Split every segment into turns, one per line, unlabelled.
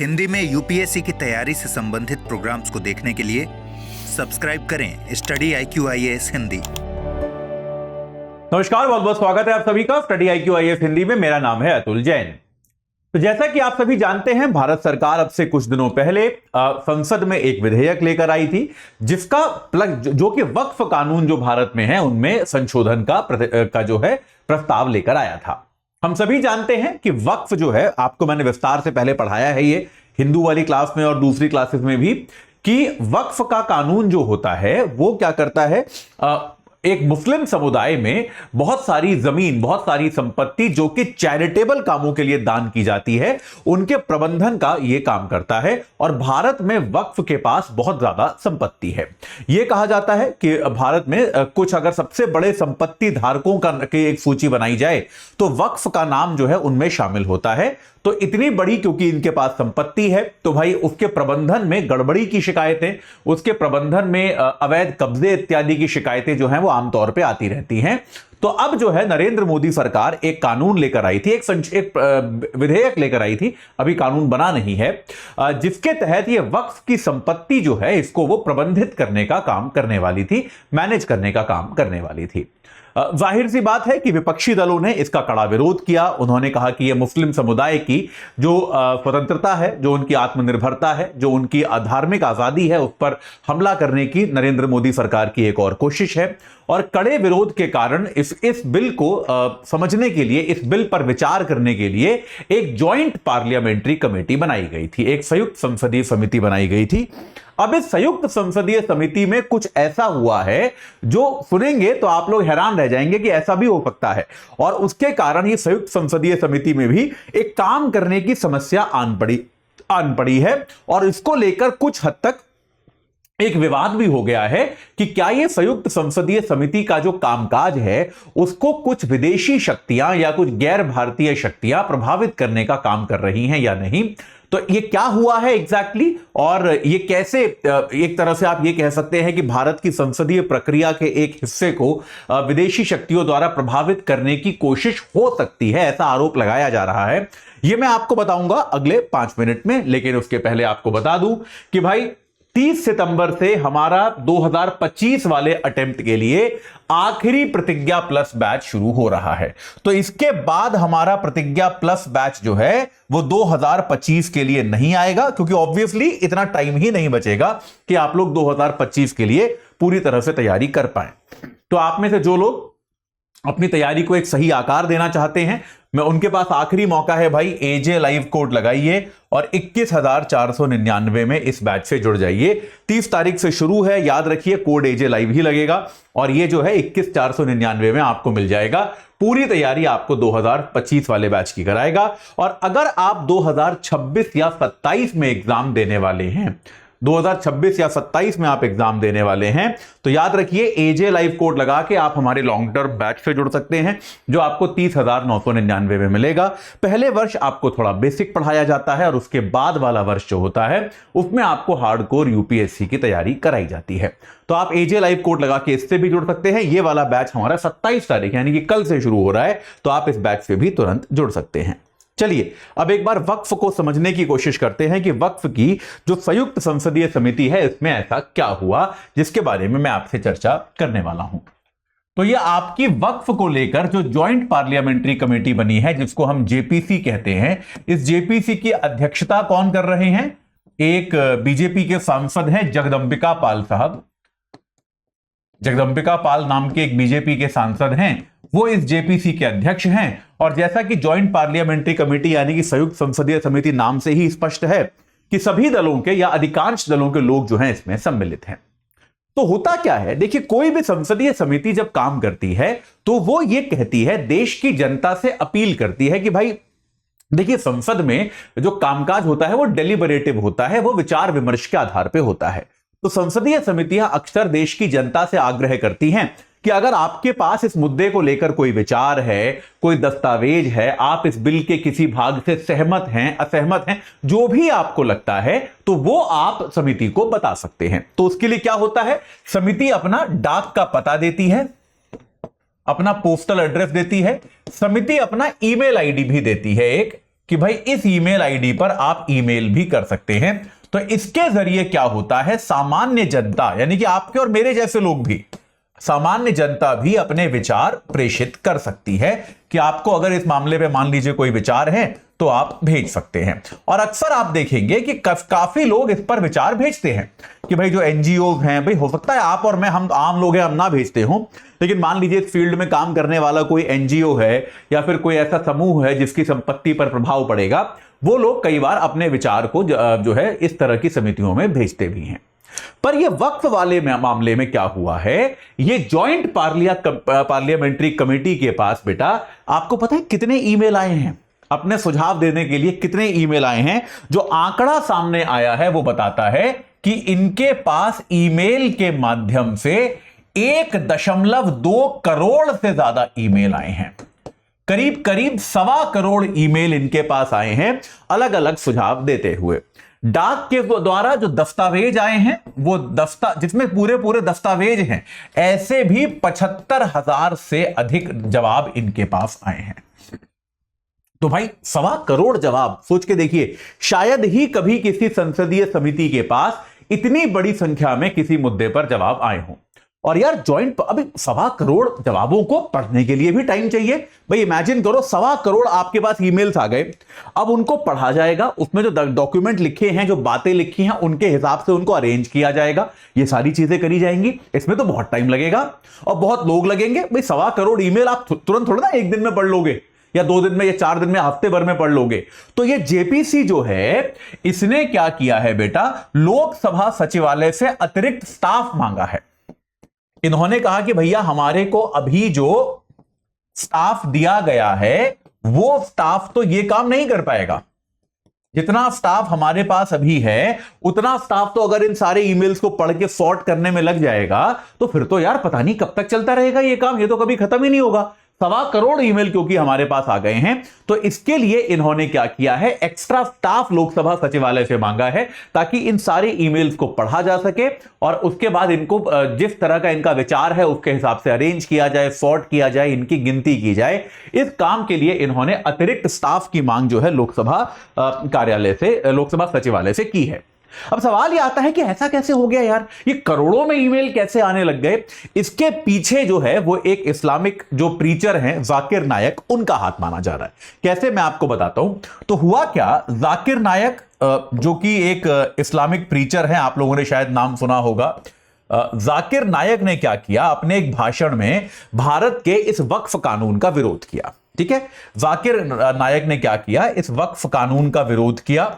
हिंदी में यूपीएससी की तैयारी से संबंधित प्रोग्राम्स को देखने के लिए सब्सक्राइब करें स्टडी IQ IAS हिंदी।
नमस्कार, बहुत बहुत स्वागत है आप सभी का स्टडी IQ IAS हिंदी में। मेरा नाम है अतुल जैन। तो जैसा कि आप सभी जानते हैं, भारत सरकार अब से कुछ दिनों पहले संसद में एक विधेयक लेकर आई थी, जिसका जो कि वक्फ कानून जो भारत में है उनमें संशोधन का जो है प्रस्ताव लेकर आया था। हम सभी जानते हैं कि वक्फ जो है, आपको मैंने विस्तार से पहले पढ़ाया है ये हिंदू वाली क्लास में और दूसरी क्लासेस में भी, कि वक्फ का कानून जो होता है वो क्या करता है, एक मुस्लिम समुदाय में बहुत सारी जमीन, बहुत सारी संपत्ति जो कि चैरिटेबल कामों के लिए दान की जाती है, उनके प्रबंधन का यह काम करता है। और भारत में वक्फ के पास बहुत ज्यादा संपत्ति है। यह कहा जाता है कि भारत में कुछ अगर सबसे बड़े संपत्ति धारकों की एक सूची बनाई जाए तो वक्फ का नाम जो है उनमें शामिल होता है। तो इतनी बड़ी क्योंकि इनके पास संपत्ति है, तो भाई उसके प्रबंधन में गड़बड़ी की शिकायतें, उसके प्रबंधन में अवैध कब्जे इत्यादि की शिकायतें जो हैं वो आमतौर पे आती रहती हैं। तो अब जो है नरेंद्र मोदी सरकार एक कानून लेकर आई थी, एक विधेयक लेकर आई थी, अभी कानून बना नहीं है, जिसके तहत ये वक्फ की संपत्ति जो है इसको वो प्रबंधित करने का काम करने वाली थी, मैनेज करने का काम करने वाली थी। जाहिर सी बात है कि विपक्षी दलों ने इसका कड़ा विरोध किया। उन्होंने कहा कि यह मुस्लिम समुदाय की जो स्वतंत्रता है, जो उनकी आत्मनिर्भरता है, जो उनकी धार्मिक आजादी है, उस पर हमला करने की नरेंद्र मोदी सरकार की एक और कोशिश है। और कड़े विरोध के कारण इस बिल को समझने के लिए, इस बिल पर विचार करने के लिए एक जॉइंट पार्लियामेंट्री कमेटी बनाई गई थी, एक संयुक्त संसदीय समिति बनाई गई थी। अब इस संयुक्त संसदीय समिति में कुछ ऐसा हुआ है जो सुनेंगे तो आप लोग हैरान रह जाएंगे कि ऐसा भी हो सकता है। और उसके कारण ये संयुक्त संसदीय समिति में भी एक काम करने की समस्या आन पड़ी है। और इसको लेकर कुछ हद तक एक विवाद भी हो गया है कि क्या ये संयुक्त संसदीय समिति का जो कामकाज है उसको कुछ विदेशी शक्तियां या कुछ गैर भारतीय शक्तियां प्रभावित करने का काम कर रही हैं या नहीं। तो ये क्या हुआ है एग्जैक्टली, और ये कैसे, एक तरह से आप ये कह सकते हैं कि भारत की संसदीय प्रक्रिया के एक हिस्से को विदेशी शक्तियों द्वारा प्रभावित करने की कोशिश हो सकती है, ऐसा आरोप लगाया जा रहा है। ये मैं आपको बताऊंगा अगले 5 मिनट में, लेकिन उसके पहले आपको बता दूं कि भाई 30 सितंबर से हमारा 2025 वाले अटेम्प्ट के लिए आखिरी प्रतिज्ञा प्लस बैच शुरू हो रहा है। तो इसके बाद हमारा प्रतिज्ञा प्लस बैच जो है वो 2025 के लिए नहीं आएगा, क्योंकि ऑब्वियसली इतना टाइम ही नहीं बचेगा कि आप लोग 2025 के लिए पूरी तरह से तैयारी कर पाए। तो आप में से जो लोग अपनी तैयारी को एक सही आकार देना चाहते हैं, मैं उनके पास आखिरी मौका है भाई, AJ लाइव कोड लगाइए और 21,499 में इस बैच से जुड़ जाइए। 30 तारीख से शुरू है, याद रखिए कोड AJ लाइव ही लगेगा और ये जो है 21,499 में आपको मिल जाएगा। पूरी तैयारी आपको 2025 वाले बैच की कराएगा। और अगर आप 2026 या 27 में एग्जाम देने वाले हैं, 2026 या 27 में आप एग्जाम देने वाले हैं, तो याद रखिए AJ लाइव कोड लगा के आप हमारे लॉन्ग टर्म बैच से जुड़ सकते हैं, जो आपको 30,999 में मिलेगा। पहले वर्ष आपको थोड़ा बेसिक पढ़ाया जाता है और उसके बाद वाला वर्ष जो होता है उसमें आपको हार्डकोर UPSC की तैयारी कराई जाती है। तो आप AJ लाइव कोड लगा के इससे भी जुड़ सकते हैं। ये वाला बैच हमारा 27 तारीख यानी कि कल से शुरू हो रहा है, तो आप इस बैच से भी तुरंत जुड़ सकते हैं। चलिए अब एक बार वक्फ को समझने की कोशिश करते हैं कि वक्फ की जो संयुक्त संसदीय समिति है इसमें ऐसा क्या हुआ, जिसके बारे में मैं आपसे चर्चा करने वाला हूं। तो ये आपकी वक्फ को लेकर जो जॉइंट पार्लियामेंट्री कमेटी बनी है, जिसको हम JPC कहते हैं, इस JPC की अध्यक्षता कौन कर रहे हैं? एक बीजेपी के सांसद हैं जगदंबिका पाल साहब। जगदंबिका पाल नाम के एक बीजेपी के सांसद हैं, वो इस JPC के अध्यक्ष हैं। और जैसा कि जॉइंट पार्लियामेंट्री कमेटी यानी कि संयुक्त संसदीय समिति नाम से ही स्पष्ट है कि सभी दलों के या अधिकांश दलों के लोग जो हैं इसमें सम्मिलित हैं। तो होता क्या है, देखिए कोई भी संसदीय समिति जब काम करती है तो वो ये कहती है, देश की जनता से अपील करती है कि भाई देखिए, संसद में जो कामकाज होता है वो डेलिबरेटिव होता है, वो विचार विमर्श के आधार पर होता है। तो संसदीय समितियां अक्सर देश की जनता से आग्रह करती हैं कि अगर आपके पास इस मुद्दे को लेकर कोई विचार है, कोई दस्तावेज है, आप इस बिल के किसी भाग से सहमत हैं, असहमत हैं, जो भी आपको लगता है, तो वो आप समिति को बता सकते हैं। तो उसके लिए क्या होता है, समिति अपना डाक का पता देती है, अपना पोस्टल एड्रेस देती है, समिति अपना ईमेल आईडी भी देती है एक, कि भाई इस ईमेल आईडी पर आप ईमेल भी कर सकते हैं। तो इसके जरिए क्या होता है, सामान्य जनता यानी कि आपके और मेरे जैसे लोग भी, सामान्य जनता भी अपने विचार प्रेषित कर सकती है कि आपको अगर इस मामले पे मान लीजिए कोई विचार है तो आप भेज सकते हैं। और अक्सर आप देखेंगे कि काफी लोग इस पर विचार भेजते हैं कि भाई जो एनजीओ हैं, भाई हो सकता है आप और मैं, हम आम लोग हैं, हम ना भेजते हो, लेकिन मान लीजिए इस फील्ड में काम करने वाला कोई एनजीओ है या फिर कोई ऐसा समूह है जिसकी संपत्ति पर प्रभाव पड़ेगा, वो लोग कई बार अपने विचार को जो है इस तरह की समितियों में भेजते भी हैं। पर ये वक्फ वाले मामले में क्या हुआ है, ये जॉइंट पार्लियामेंट्री कमेटी के पास बेटा आपको पता है कितने ईमेल आए हैं अपने सुझाव देने के लिए, कितने ईमेल आए हैं? जो आंकड़ा सामने आया है वो बताता है कि इनके पास ईमेल के माध्यम से 1.2 करोड़ से ज्यादा ईमेल आए हैं। करीब करीब 1.25 करोड़ ईमेल इनके पास आए हैं अलग अलग सुझाव देते हुए। डाक के द्वारा जो दस्तावेज आए हैं वो जिसमें पूरे दस्तावेज हैं, ऐसे भी 75,000 से अधिक जवाब इनके पास आए हैं। तो भाई 1.25 करोड़ जवाब, सोच के देखिए, शायद ही कभी किसी संसदीय समिति के पास इतनी बड़ी संख्या में किसी मुद्दे पर जवाब आए हों। और यार जॉइंट, अभी 1.25 करोड़ जवाबों को पढ़ने के लिए भी टाइम चाहिए। भाई इमेजिन करो 1.25 करोड़ आपके पास ईमेल्स आ गए, अब उनको पढ़ा जाएगा, उसमें जो डॉक्यूमेंट लिखे हैं, जो बातें लिखी हैं, उनके हिसाब से उनको अरेंज किया जाएगा, ये सारी चीजें करी जाएंगी। इसमें तो बहुत टाइम लगेगा और बहुत लोग लगेंगे। भाई 1.25 करोड़ ईमेल आप तुरंत थोड़ा ना एक दिन में पढ़ लोगे, या 2 दिन में, या 4 दिन में, हफ्ते भर में पढ़ लोगे। तो ये जेपीसी जो है, इसने क्या किया है बेटा, लोकसभा सचिवालय से अतिरिक्त स्टाफ मांगा है। इन्होंने कहा कि भैया हमारे को अभी जो स्टाफ दिया गया है वो स्टाफ तो ये काम नहीं कर पाएगा। जितना स्टाफ हमारे पास अभी है उतना स्टाफ तो अगर इन सारे ईमेल्स को पढ़ के सॉर्ट करने में लग जाएगा तो फिर तो यार पता नहीं कब तक चलता रहेगा ये काम, ये तो कभी खत्म ही नहीं होगा। 1.25 करोड़ ईमेल क्योंकि हमारे पास आ गए हैं, तो इसके लिए इन्होंने क्या किया है, एक्स्ट्रा स्टाफ लोकसभा सचिवालय से मांगा है ताकि इन सारे ईमेल्स को पढ़ा जा सके और उसके बाद इनको जिस तरह का इनका विचार है उसके हिसाब से अरेंज किया जाए, सॉर्ट किया जाए, इनकी गिनती की जाए। इस काम के लिए इन्होंने अतिरिक्त स्टाफ की मांग जो है लोकसभा कार्यालय से, लोकसभा सचिवालय से की है। अब सवाल यह आता है कि ऐसा कैसे हो गया यार, ये करोड़ों में ईमेल कैसे आने लग गए? इसके पीछे जो है वो एक इस्लामिक जो प्रीचर हैं जाकिर नायक, उनका हाथ माना जा रहा है। कैसे, मैं आपको बताता हूं। तो हुआ क्या, जाकिर नायक जो कि एक इस्लामिक प्रीचर हैं, आप लोगों ने शायद नाम सुना होगा। जाकिर नायक ने क्या किया, अपने एक भाषण में भारत के इस वक्फ कानून का विरोध किया। ठीक है, जाकिर नायक ने क्या किया, इस वक्फ कानून का विरोध किया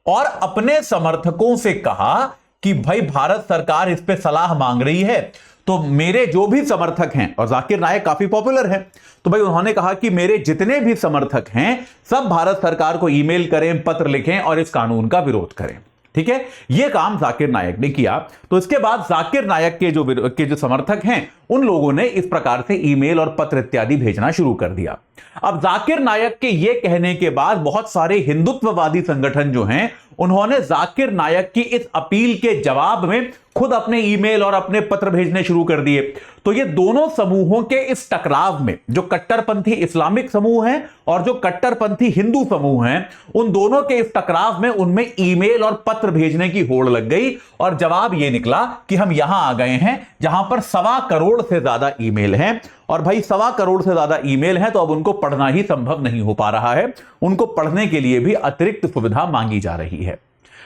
और अपने समर्थकों से कहा कि भाई भारत सरकार इस पे सलाह मांग रही है, तो मेरे जो भी समर्थक हैं, और जाकिर नायक काफी पॉपुलर हैं, तो भाई उन्होंने कहा कि मेरे जितने भी समर्थक हैं सब भारत सरकार को ईमेल करें, पत्र लिखें और इस कानून का विरोध करें। ठीक है, यह काम जाकिर नायक ने किया। तो इसके बाद जाकिर नायक के जो समर्थक हैं उन लोगों ने इस प्रकार से ईमेल और पत्र इत्यादि भेजना शुरू कर दिया। अब जाकिर नायक के यह कहने के बाद बहुत सारे हिंदुत्ववादी संगठन जो हैं उन्होंने जाकिर नायक की इस अपील के जवाब में खुद अपने ईमेल और अपने पत्र भेजने शुरू कर दिए। तो ये दोनों समूहों के इस टकराव में, जो कट्टरपंथी इस्लामिक समूह हैं और जो कट्टरपंथी हिंदू समूह हैं, उन दोनों के इस टकराव में उनमें ईमेल और पत्र भेजने की होड़ लग गई और जवाब यह निकला कि हम यहां आ गए हैं जहां पर 1.25 करोड़ से ज्यादा ईमेल हैं। और भाई 1.25 करोड़ से ज्यादा ईमेल हैं तो अब उनको पढ़ना ही संभव नहीं हो पा रहा है, उनको पढ़ने के लिए भी अतिरिक्त सुविधा मांगी जा रही है।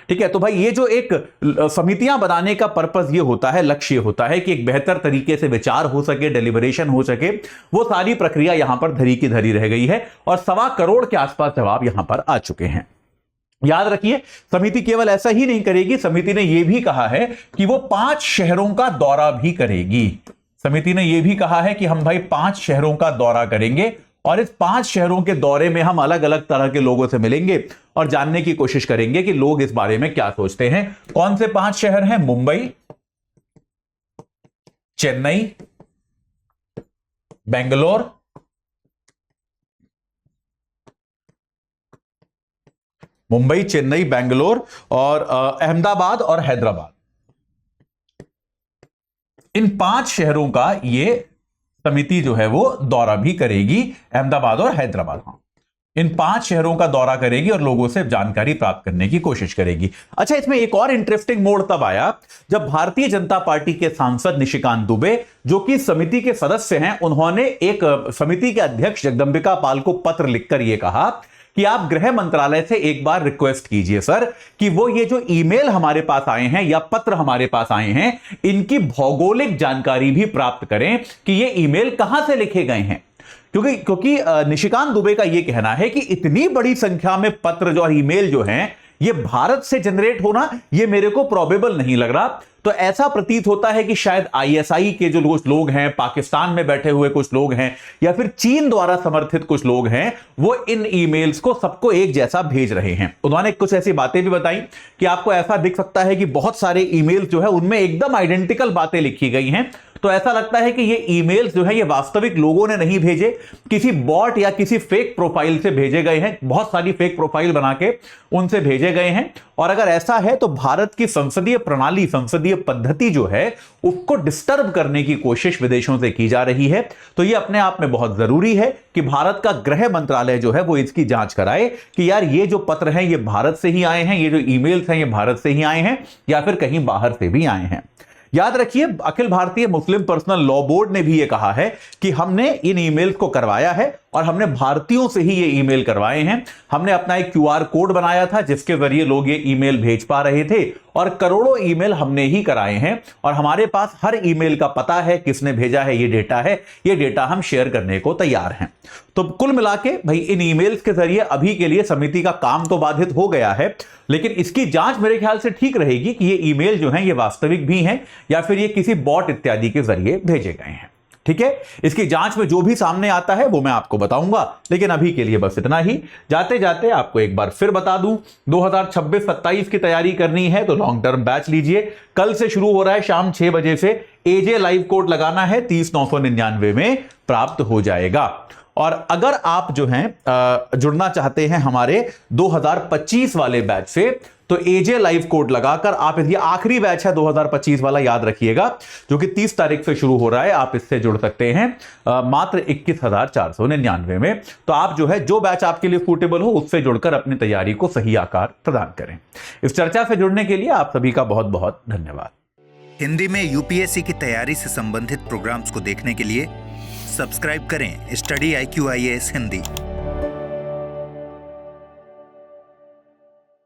ठीक है, तो भाई ये जो एक समितियां बनाने का पर्पस ये होता है, लक्ष्य होता है कि एक बेहतर तरीके से विचार हो सके, डेलिबरेशन हो सके, वो सारी प्रक्रिया यहां पर धरी की धरी रह गई है और 1.25 करोड़ के आसपास जवाब यहां पर आ चुके हैं। याद रखिए, समिति केवल ऐसा ही नहीं करेगी, समिति ने यह भी कहा है कि वो 5 शहरों का दौरा भी करेगी। समिति ने यह भी कहा है कि हम भाई 5 शहरों का दौरा करेंगे और इस 5 शहरों के दौरे में हम अलग अलग तरह के लोगों से मिलेंगे और जानने की कोशिश करेंगे कि लोग इस बारे में क्या सोचते हैं। कौन से 5 शहर हैं? मुंबई, चेन्नई, बेंगलोर, मुंबई, चेन्नई, बेंगलोर और अहमदाबाद और हैदराबाद। इन 5 शहरों का ये समिति जो है वो दौरा भी करेगी, अहमदाबाद और हैदराबाद। हाँ, इन 5 शहरों का दौरा करेगी और लोगों से जानकारी प्राप्त करने की कोशिश करेगी। अच्छा, इसमें एक और इंटरेस्टिंग मोड़ तब आया जब भारतीय जनता पार्टी के सांसद निशिकांत दुबे, जो कि समिति के सदस्य हैं, उन्होंने एक समिति के अध्यक्ष जगदंबिका पाल को पत्र लिखकर यह कहा कि आप गृह मंत्रालय से एक बार रिक्वेस्ट कीजिए सर कि वो ये जो ईमेल हमारे पास आए हैं या पत्र हमारे पास आए हैं, इनकी भौगोलिक जानकारी भी प्राप्त करें कि ये ईमेल कहां से लिखे गए हैं। क्योंकि निशिकांत दुबे का यह कहना है कि इतनी बड़ी संख्या में पत्र जो और ईमेल जो हैं, ये भारत से जनरेट होना ये मेरे को प्रोबेबल नहीं लग रहा। तो ऐसा प्रतीत होता है कि शायद आईएसआई के जो लोग हैं, पाकिस्तान में बैठे हुए कुछ लोग हैं, या फिर चीन द्वारा समर्थित कुछ लोग हैं, वो इन ईमेल्स को सबको एक जैसा भेज रहे हैं। उन्होंने कुछ ऐसी बातें भी बताई कि आपको ऐसा दिख सकता है कि बहुत सारे ईमेल्स जो है उनमें एकदम आइडेंटिकल बातें लिखी गई हैं। तो ऐसा लगता है कि ये ईमेल्स जो है ये वास्तविक लोगों ने नहीं भेजे, किसी बॉट या किसी फेक प्रोफाइल से भेजे गए हैं। बहुत सारी फेक प्रोफाइल बना के उनसे भेजे गए हैं। और अगर ऐसा है तो भारत की संसदीय प्रणाली, संसदीय पद्धति जो है, उसको डिस्टर्ब करने की कोशिश विदेशों से की जा रही है। तो ये अपने आप में बहुत जरूरी है कि भारत का गृह मंत्रालय जो है वो इसकी जांच कराए कि यार ये जो पत्र हैं ये भारत से ही आए हैं, ये जो ईमेल्स हैं ये भारत से ही आए हैं या फिर कहीं बाहर से भी आए हैं। याद रखिए, अखिल भारतीय मुस्लिम पर्सनल लॉ बोर्ड ने भी यह कहा है कि हमने इन ईमेल्स को करवाया है और हमने भारतीयों से ही ये ईमेल करवाए हैं। हमने अपना एक क्यूआर कोड बनाया था जिसके जरिए लोग ये ईमेल भेज पा रहे थे और करोड़ों ईमेल हमने ही कराए हैं और हमारे पास हर ईमेल का पता है, किसने भेजा है, ये डेटा है, ये डेटा हम शेयर करने को तैयार हैं। तो कुल मिला के भाई इन ईमेल्स के जरिए अभी के लिए समिति का काम तो बाधित हो गया है, लेकिन इसकी जांच मेरे ख्याल से ठीक रहेगी कि ये ईमेल जो हैं ये वास्तविक भी हैं या फिर ये किसी बॉट इत्यादि के जरिए भेजे गए हैं। ठीक है, इसकी जांच में जो भी सामने आता है वो मैं आपको बताऊंगा, लेकिन अभी के लिए बस इतना ही। जाते जाते आपको एक बार फिर बता दूं, 2026-27 की तैयारी करनी है तो लॉन्ग टर्म बैच लीजिए। कल से शुरू हो रहा है, शाम 6 बजे से। एजे लाइव कोड लगाना है, 30,999 में प्राप्त हो जाएगा। और अगर आप जो हैं जुड़ना चाहते हैं हमारे 2025 वाले बैच से, तो एजे लाइव कोड लगाकर आप, ये आखिरी बैच है 2025 वाला, याद रखिएगा, जो कि 30 तारीख से शुरू हो रहा है। आप इससे जुड़ सकते हैं मात्र 21,499 में। तो आप जो है, जो बैच आपके लिए सूटेबल हो उससे जुड़कर अपनी तैयारी को सही आकार प्रदान करें। इस चर्चा से जुड़ने के लिए आप सभी का बहुत बहुत धन्यवाद।
हिंदी में यूपीएससी की तैयारी से संबंधित प्रोग्राम्स को देखने के लिए सब्सक्राइब करें स्टडी IQ IAS हिंदी।